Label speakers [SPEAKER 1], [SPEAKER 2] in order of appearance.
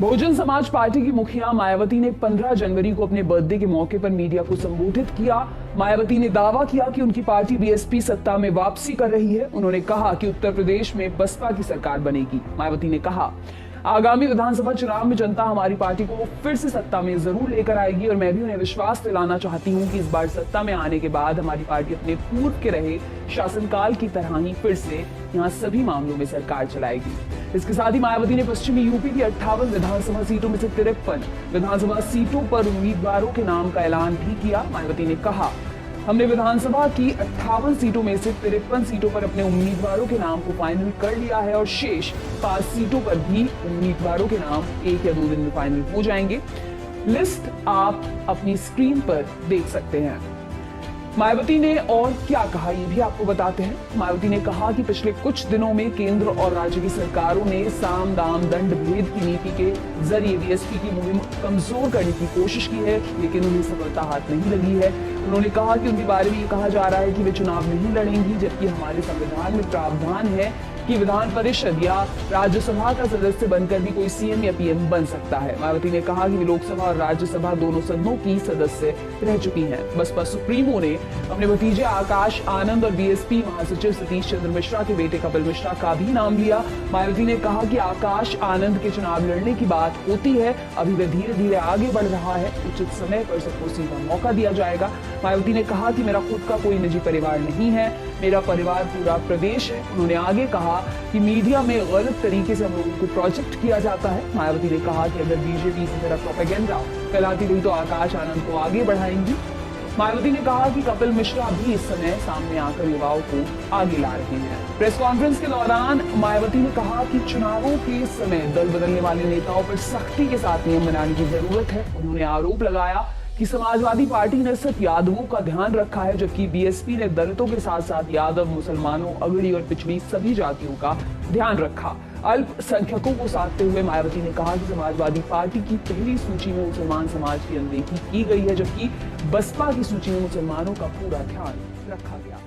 [SPEAKER 1] Bahujan Samaj party की मुखिया मायावती ने 15 जनवरी को अपने बर्थडे के मौके पर मीडिया को संबोधित किया। मायावती ने दावा किया कि उनकी पार्टी बीएसपी सत्ता में वापसी कर रही है। उन्होंने कहा कि उत्तर प्रदेश में बसपा की सरकार बनेगी। मायावती ने कहा, आगामी विधानसभा चुनाव में जनता हमारी पार्टी को फिर से सत्ता में जरूर लेकर आएगी और मैं भी उन्हें विश्वास दिलाना चाहती हूं कि इस बार सत्ता में आने के बाद हमारी पार्टी अपने पूर्व के रहे शासनकाल की तरह ही फिर से यहां सभी मामलों में सरकार चलाएगी। इसके साथ ही मायावती ने पश्चिमी यूपी की 58 विधानसभा सीटों में से 53 विधानसभा सीटों पर उम्मीदवारों के नाम का ऐलान भी किया। मायावती ने कहा, हमने विधानसभा की 58 सीटों में से 53 सीटों पर अपने उम्मीदवारों के नाम को फाइनल कर लिया है और शेष 5 सीटों पर भी उम्मीदवारों के नाम 1 या 2 दिन में फाइनल हो जाएंगे। लिस्ट आप अपनी स्क्रीन पर देख सकते हैं। मायावती ने और क्या कहा, ये भी आपको बताते हैं। मायावती ने कहा कि पिछले कुछ दिनों में केंद्र और राज्य की सरकारों ने साम दाम दंड भेद की नीति के जरिए बीएसपी की मुहिम कमजोर करने की कोशिश की है, लेकिन उन्हें सफलता हाथ नहीं लगी है। उन्होंने कहा कि उनके बारे में ये कहा जा रहा है कि वे चुनाव नहीं लड़ेंगी, जबकि हमारे संविधान में प्रावधान है कि विधान परिषद या राज्यसभा का सदस्य बनकर भी कोई सीएम या पीएम बन सकता है। मायावती ने कहा कि वे लोकसभा और राज्यसभा दोनों सदनों की सदस्य रह चुकी हैं। बसपा सुप्रीमो ने अपने भतीजे आकाश आनंद और बीएसपी महासचिव सतीश चंद्र मिश्रा के बेटे कपिल मिश्रा का भी नाम लिया। मायावती ने कहा कि आकाश आनंद के चुनाव लड़ने की बात होती है, अभी वह धीरे धीरे आगे बढ़ रहा है, उचित समय पर सबको सीधा मौका दिया जाएगा। मायावती ने कहा कि मेरा खुद का कोई निजी परिवार नहीं है, मेरा परिवार पूरा प्रदेश है। उन्होंने आगे कहा कि मीडिया में गलत तरीके से हम लोगों को प्रोजेक्ट किया जाता है। मायावती ने कहा कि अगर बीजेपी इसी तरह प्रोपेगेंडा फैलाती रही तो आकाश आनंद को आगे बढ़ाएंगी। मायावती ने कहा कि कपिल मिश्रा भी इस समय सामने आकर युवाओं को आगे ला रहे हैं। प्रेस कॉन्फ्रेंस के दौरान मायावती ने कहा कि चुनावों के समय दल बदलने वाले नेताओं पर सख्ती के साथ नियम बनाने की जरूरत है। उन्होंने आरोप लगाया कि समाजवादी पार्टी ने सिर्फ यादवों का ध्यान रखा है, जबकि बीएसपी ने दलितों के साथ साथ यादव, मुसलमानों, अगड़ी और पिछड़ी सभी जातियों का ध्यान रखा। अल्पसंख्यकों को साधते हुए मायावती ने कहा कि समाजवादी पार्टी की पहली सूची में मुसलमान समाज की अनदेखी की गई है, जबकि बसपा की सूची में मुसलमानों का पूरा ध्यान रखा गया।